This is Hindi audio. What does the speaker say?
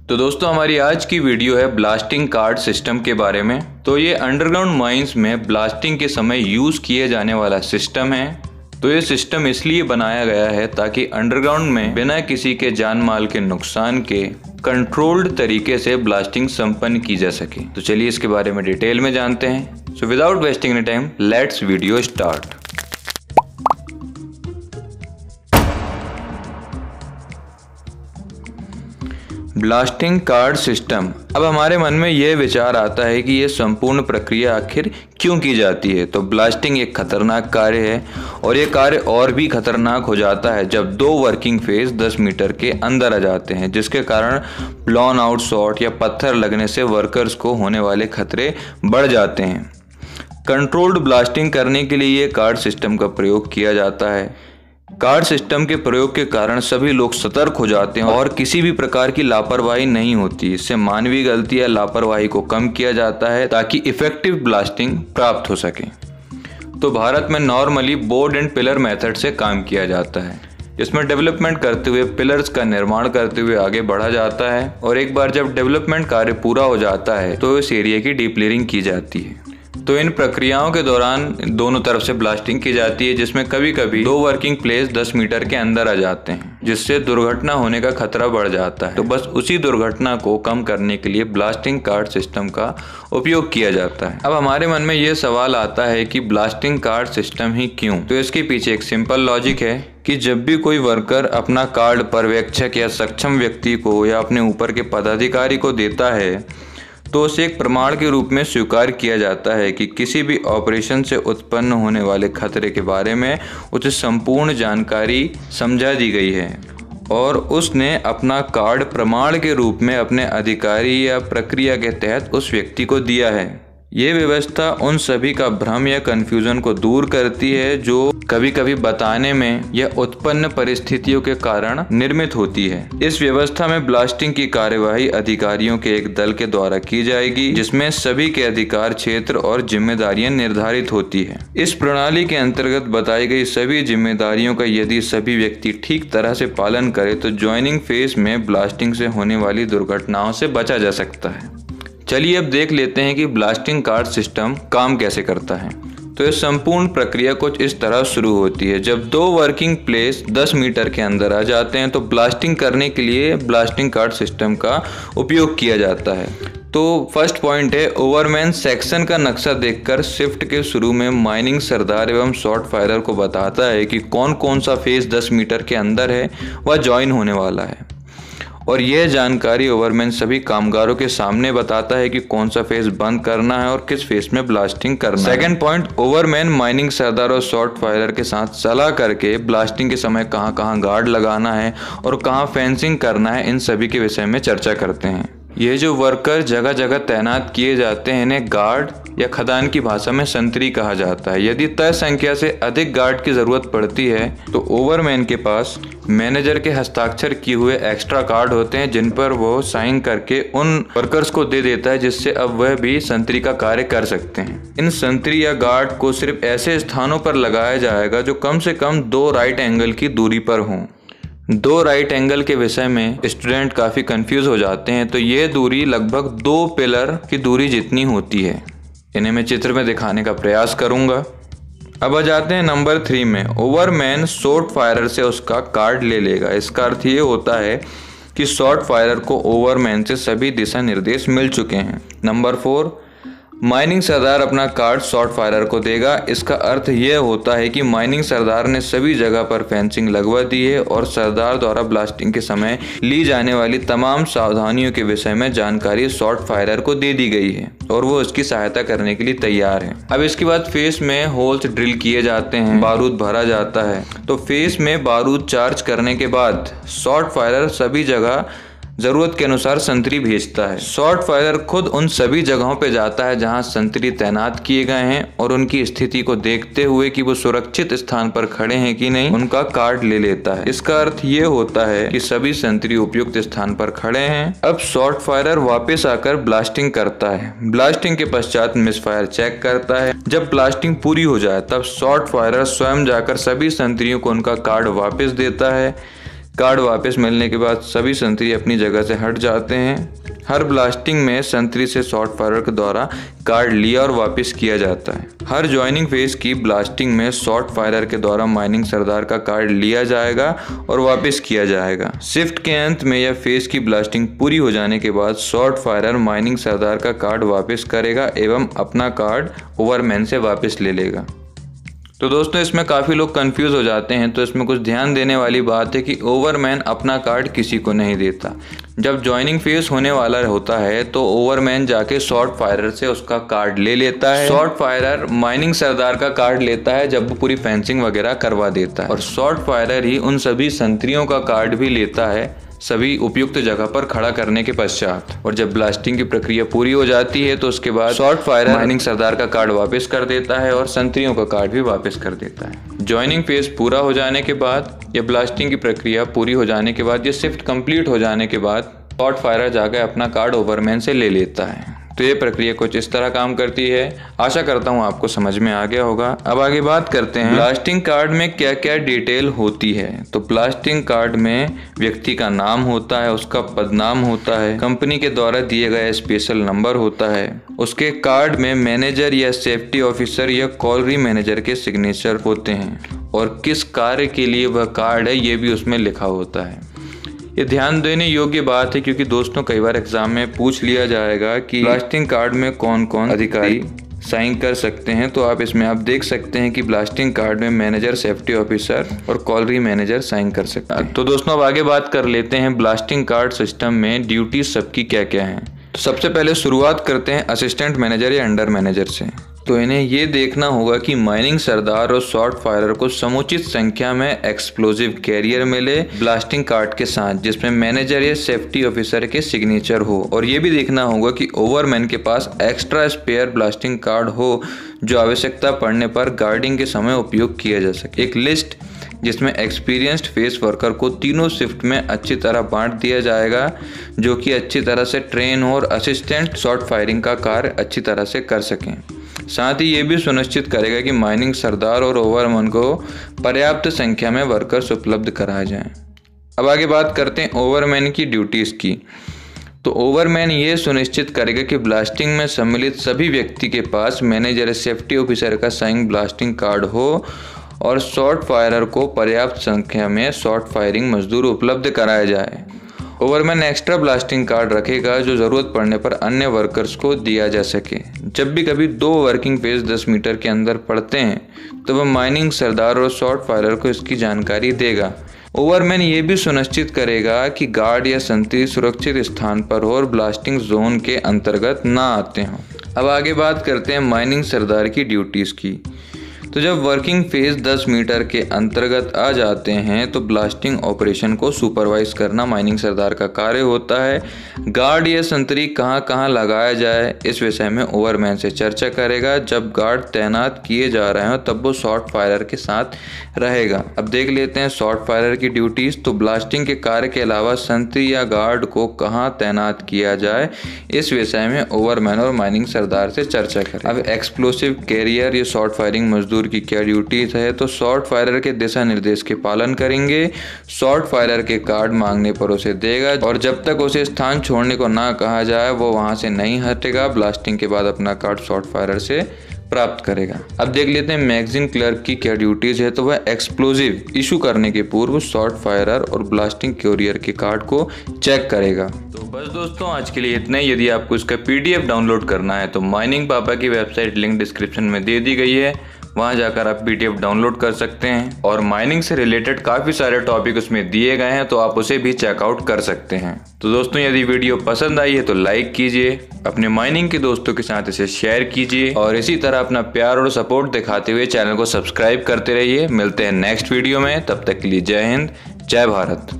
तो दोस्तों हमारी आज की वीडियो है ब्लास्टिंग कार्ड सिस्टम के बारे में। तो ये अंडरग्राउंड माइंस में ब्लास्टिंग के समय यूज किए जाने वाला सिस्टम है। तो ये सिस्टम इसलिए बनाया गया है ताकि अंडरग्राउंड में बिना किसी के जान माल के नुकसान के कंट्रोल्ड तरीके से ब्लास्टिंग संपन्न की जा सके। तो चलिए इसके बारे में डिटेल में जानते हैं। So without wasting any time let's video start. Blasting card system. अब हमारे मन में यह विचार आता है कि यह संपूर्ण प्रक्रिया आखिर क्यों की जाती है। तो ब्लास्टिंग एक खतरनाक कार्य है और यह कार्य और भी खतरनाक हो जाता है जब दो वर्किंग फेज 10 मीटर के अंदर आ जाते हैं, जिसके कारण ब्लोन आउट शॉट या पत्थर लगने से वर्कर्स को होने वाले खतरे बढ़ जाते हैं। कंट्रोल्ड ब्लास्टिंग करने के लिए यह कार्ड सिस्टम का प्रयोग किया जाता है। कार्ड सिस्टम के प्रयोग के कारण सभी लोग सतर्क हो जाते हैं और किसी भी प्रकार की लापरवाही नहीं होती। इससे मानवीय गलती या लापरवाही को कम किया जाता है ताकि इफेक्टिव ब्लास्टिंग प्राप्त हो सके। तो भारत में normally board and pillar method से काम किया जाता है, जिसमें डेवलपमेंट करते हुए पिलर्स का निर्माण करते हुए आगे बढ़ा जाता है और एक बार जब डेवलपमेंट कार्य पूरा हो जाता है तो इस एरिया की डीप क्लीयरिंग की जाती है। तो इन प्रक्रियाओं के दौरान दोनों तरफ से ब्लास्टिंग की जाती है, जिसमें कभी कभी दो वर्किंग प्लेस 10 मीटर के अंदर आ जाते हैं, जिससे दुर्घटना होने का खतरा बढ़ जाता है। तो बस उसी दुर्घटना को कम करने के लिए ब्लास्टिंग कार्ड सिस्टम का उपयोग किया जाता है। अब हमारे मन में ये सवाल आता है कि ब्लास्टिंग कार्ड सिस्टम ही क्यों। तो इसके पीछे एक सिंपल लॉजिक है कि जब भी कोई वर्कर अपना कार्ड पर्यवेक्षक या सक्षम व्यक्ति को या अपने ऊपर के पदाधिकारी को देता है तो उसे एक प्रमाण के रूप में स्वीकार किया जाता है कि किसी भी ऑपरेशन से उत्पन्न होने वाले खतरे के बारे में उसे संपूर्ण जानकारी समझा दी गई है और उसने अपना कार्ड प्रमाण के रूप में अपने अधिकारी या प्रक्रिया के तहत उस व्यक्ति को दिया है। ये व्यवस्था उन सभी का भ्रम या कंफ्यूजन को दूर करती है जो कभी कभी बताने में या उत्पन्न परिस्थितियों के कारण निर्मित होती है। इस व्यवस्था में ब्लास्टिंग की कार्यवाही अधिकारियों के एक दल के द्वारा की जाएगी, जिसमें सभी के अधिकार क्षेत्र और जिम्मेदारियां निर्धारित होती है। इस प्रणाली के अंतर्गत बताई गई सभी जिम्मेदारियों का यदि सभी व्यक्ति ठीक तरह से पालन करे तो ज्वाइनिंग फेज में ब्लास्टिंग से होने वाली दुर्घटनाओं से बचा जा सकता है। चलिए अब देख लेते हैं कि ब्लास्टिंग कार्ड सिस्टम काम कैसे करता है। तो इस संपूर्ण प्रक्रिया कुछ इस तरह शुरू होती है। जब दो वर्किंग प्लेस 10 मीटर के अंदर आ जाते हैं तो ब्लास्टिंग करने के लिए ब्लास्टिंग कार्ड सिस्टम का उपयोग किया जाता है। तो फर्स्ट पॉइंट है, ओवरमैन सेक्शन का नक्शा देखकर शिफ्ट के शुरू में माइनिंग सरदार एवं शॉर्ट फायरर को बताता है कि कौन कौन सा फेज 10 मीटर के अंदर है वह ज्वाइन होने वाला है और यह जानकारी ओवरमैन सभी कामगारों के सामने बताता है कि कौन सा फेस बंद करना है और किस फेस में ब्लास्टिंग करना है। सेकंड पॉइंट, ओवरमैन माइनिंग सरदार और शॉर्ट फायरर के साथ सलाह करके ब्लास्टिंग के समय कहां कहां गार्ड लगाना है और कहां फेंसिंग करना है, इन सभी के विषय में चर्चा करते हैं। ये जो वर्कर जगह जगह तैनात किए जाते हैं इन्हें गार्ड या खदान की भाषा में संतरी कहा जाता है। यदि तय संख्या से अधिक गार्ड की जरूरत पड़ती है तो ओवरमैन के पास मैनेजर के हस्ताक्षर किए हुए एक्स्ट्रा कार्ड होते हैं, जिन पर वो साइन करके उन वर्कर्स को दे देता है, जिससे अब वह भी संतरी का कार्य कर सकते हैं। इन संतरी या गार्ड को सिर्फ ऐसे स्थानों पर लगाया जाएगा जो कम से कम 2 राइट एंगल की दूरी पर हों। 2 राइट एंगल के विषय में स्टूडेंट काफ़ी कंफ्यूज हो जाते हैं। तो ये दूरी लगभग 2 पिलर की दूरी जितनी होती है। इन्हें मैं चित्र में दिखाने का प्रयास करूंगा। अब आ जाते हैं नंबर 3 में, ओवरमैन शॉर्ट फायरर से उसका कार्ड ले लेगा। इसका अर्थ ये होता है कि शॉर्ट फायरर को ओवरमैन से सभी दिशा निर्देश मिल चुके हैं। नंबर 4, माइनिंग सरदार अपना कार्ड शॉर्ट फायरर को देगा। इसका अर्थ यह होता है कि माइनिंग सरदार ने सभी जगह पर फेंसिंग लगवा दी है और सरदार द्वारा ब्लास्टिंग के समय ली जाने वाली तमाम सावधानियों के विषय में जानकारी शॉर्ट फायरर को दे दी गई है और वो उसकी सहायता करने के लिए तैयार है। अब इसके बाद फेस में होल्स ड्रिल किए जाते हैं, बारूद भरा जाता है। तो फेस में बारूद चार्ज करने के बाद शॉर्ट फायरर सभी जगह जरूरत के अनुसार संतरी भेजता है। शॉर्ट फायरर खुद उन सभी जगहों पे जाता है जहां संतरी तैनात किए गए हैं और उनकी स्थिति को देखते हुए कि वो सुरक्षित स्थान पर खड़े हैं कि नहीं, उनका कार्ड ले लेता है। इसका अर्थ ये होता है कि सभी संतरी उपयुक्त स्थान पर खड़े हैं। अब शॉर्ट फायरर वापस आकर ब्लास्टिंग करता है। ब्लास्टिंग के पश्चात मिसफायर चेक करता है। जब ब्लास्टिंग पूरी हो जाए तब शॉर्ट फायरर स्वयं जाकर सभी संतरियों को उनका कार्ड वापस देता है। कार्ड वापस मिलने के बाद सभी संतरी अपनी जगह से हट जाते हैं। हर ब्लास्टिंग में संतरी से शॉर्ट फायरर के द्वारा कार्ड लिया और वापस किया जाता है। हर ज्वाइनिंग फेज की ब्लास्टिंग में शॉर्ट फायरर के द्वारा माइनिंग सरदार का कार्ड लिया जाएगा और वापस किया जाएगा। शिफ्ट के अंत में या फेज की ब्लास्टिंग पूरी हो जाने के बाद शॉर्ट फायरर माइनिंग सरदार का कार्ड वापस करेगा एवं अपना कार्ड ओवरमैन से वापस ले लेगा। तो दोस्तों इसमें काफ़ी लोग कंफ्यूज हो जाते हैं, तो इसमें कुछ ध्यान देने वाली बात है कि ओवरमैन अपना कार्ड किसी को नहीं देता। जब ज्वाइनिंग फेज होने वाला होता है तो ओवरमैन जाके शॉर्ट फायरर से उसका कार्ड ले लेता है। शॉर्ट फायरर माइनिंग सरदार का कार्ड लेता है जब वो पूरी फेंसिंग वगैरह करवा देता है, और शॉर्ट फायरर ही उन सभी संतरियों का कार्ड भी लेता है सभी उपयुक्त जगह पर खड़ा करने के पश्चात। और जब ब्लास्टिंग की प्रक्रिया पूरी हो जाती है तो उसके बाद शॉर्ट फायरर माइनिंग सरदार का कार्ड वापस कर देता है और संतरियों का कार्ड भी वापस कर देता है। ज्वाइनिंग फेज पूरा हो जाने के बाद या ब्लास्टिंग की प्रक्रिया पूरी हो जाने के बाद या शिफ्ट कंप्लीट हो जाने के बाद शॉर्ट फायरर जाकर अपना कार्ड ओवरमैन से ले लेता है। तो ये प्रक्रिया कुछ इस तरह काम करती है। आशा करता हूँ आपको समझ में आ गया होगा। अब आगे बात करते हैं ब्लास्टिंग कार्ड में क्या क्या डिटेल होती है। तो ब्लास्टिंग कार्ड में व्यक्ति का नाम होता है, उसका पदनाम होता है, कंपनी के द्वारा दिए गए स्पेशल नंबर होता है, उसके कार्ड में मैनेजर या सेफ्टी ऑफिसर या कॉलरी मैनेजर के सिग्नेचर होते हैं, और किस कार्य के लिए वह कार्ड है ये भी उसमें लिखा होता है। ये ध्यान देने योग्य बात है क्योंकि दोस्तों कई बार एग्जाम में पूछ लिया जाएगा कि ब्लास्टिंग कार्ड में कौन कौन अधिकारी साइन कर सकते हैं। तो आप इसमें आप देख सकते हैं कि ब्लास्टिंग कार्ड में मैनेजर, सेफ्टी ऑफिसर और कॉलरी मैनेजर साइन कर सकते हैं। तो दोस्तों अब आगे बात कर लेते हैं ब्लास्टिंग कार्ड सिस्टम में ड्यूटी सबकी क्या क्या हैं। तो सबसे पहले शुरुआत करते हैं असिस्टेंट मैनेजर या अंडर मैनेजर से। तो इन्हें ये देखना होगा कि माइनिंग सरदार और शॉर्ट फायरर को समुचित संख्या में एक्सप्लोजिव कैरियर मिले ब्लास्टिंग कार्ड के साथ, जिसमें मैनेजर या सेफ्टी ऑफिसर के सिग्नेचर हो, और ये भी देखना होगा कि ओवरमैन के पास एक्स्ट्रा स्पेयर ब्लास्टिंग कार्ड हो जो आवश्यकता पड़ने पर गार्डिंग के समय उपयोग किया जा सके। एक लिस्ट जिसमें एक्सपीरियंस्ड फेस वर्कर को तीनों शिफ्ट में अच्छी तरह बांट दिया जाएगा जो कि अच्छी तरह से ट्रेन हो और असिस्टेंट शॉर्ट फायरिंग का कार्य अच्छी तरह से कर सकें। साथ ही ये भी सुनिश्चित करेगा कि माइनिंग सरदार और ओवरमैन को पर्याप्त संख्या में वर्कर्स उपलब्ध कराए जाएं। अब आगे बात करते हैं ओवरमैन की ड्यूटीज़ की। तो ओवरमैन ये सुनिश्चित करेगा कि ब्लास्टिंग में सम्मिलित सभी व्यक्ति के पास मैनेजर या सेफ्टी ऑफिसर का साइन ब्लास्टिंग कार्ड हो और शॉर्ट फायरर को पर्याप्त संख्या में शॉर्ट फायरिंग मजदूर उपलब्ध कराया जाए। ओवरमैन एक्स्ट्रा ब्लास्टिंग कार्ड रखेगा जो ज़रूरत पड़ने पर अन्य वर्कर्स को दिया जा सके। जब भी कभी दो वर्किंग फेज 10 मीटर के अंदर पड़ते हैं तो वह माइनिंग सरदार और शॉर्ट फायरर को इसकी जानकारी देगा। ओवरमैन ये भी सुनिश्चित करेगा कि गार्ड या संतरी सुरक्षित स्थान पर हो और ब्लास्टिंग जोन के अंतर्गत ना आते हों। अब आगे बात करते हैं माइनिंग सरदार की ड्यूटीज़ की। तो जब वर्किंग फेज 10 मीटर के अंतर्गत आ जाते हैं तो ब्लास्टिंग ऑपरेशन को सुपरवाइज करना माइनिंग सरदार का कार्य होता है। गार्ड या संतरी कहां कहां लगाया जाए इस विषय में ओवरमैन से चर्चा करेगा। जब गार्ड तैनात किए जा रहे हो तब वो शॉर्ट फायरर के साथ रहेगा। अब देख लेते हैं शॉर्ट फायरर की ड्यूटीज़। तो ब्लास्टिंग के कार्य के अलावा संतरी या गार्ड को कहाँ तैनात किया जाए इस विषय में ओवरमैन और माइनिंग सरदार से चर्चा करें। अब एक्सप्लोसिव कैरियर या शॉर्ट फायरिंग मजदूर की क्या ड्यूटीज है। तो शॉर्ट फायरर के दिशा निर्देश के पालन करेंगे। शॉर्ट फायरर के कार्ड मांगने पर उसे देगा और जब तक उसे स्थान छोड़ने को ना कहा जाए वो वहां से नहीं हटेगा। ब्लास्टिंग के बाद अपना कार्ड शॉर्ट फायरर से प्राप्त करेगा। अब देख लेते हैं मैगजीन क्लर्क की क्या ड्यूटीज है। तो वह एक्सप्लोजिव इशू करने के पूर्व शॉर्ट फायरर और ब्लास्टिंग कैरियर के कार्ड को चेक करेगा। तो बस दोस्तों आज के लिए इतना ही। यदि आपको इसका PDF डाउनलोड करना है तो माइनिंग पापा की वेबसाइट लिंक डिस्क्रिप्शन में दे दी गई है, वहां जाकर आप PDF डाउनलोड कर सकते हैं और माइनिंग से रिलेटेड काफ़ी सारे टॉपिक उसमें दिए गए हैं तो आप उसे भी चेकआउट कर सकते हैं। तो दोस्तों यदि वीडियो पसंद आई है तो लाइक कीजिए, अपने माइनिंग के दोस्तों के साथ इसे शेयर कीजिए और इसी तरह अपना प्यार और सपोर्ट दिखाते हुए चैनल को सब्सक्राइब करते रहिए। मिलते हैं नेक्स्ट वीडियो में, तब तक के लिए जय हिंद, जय भारत।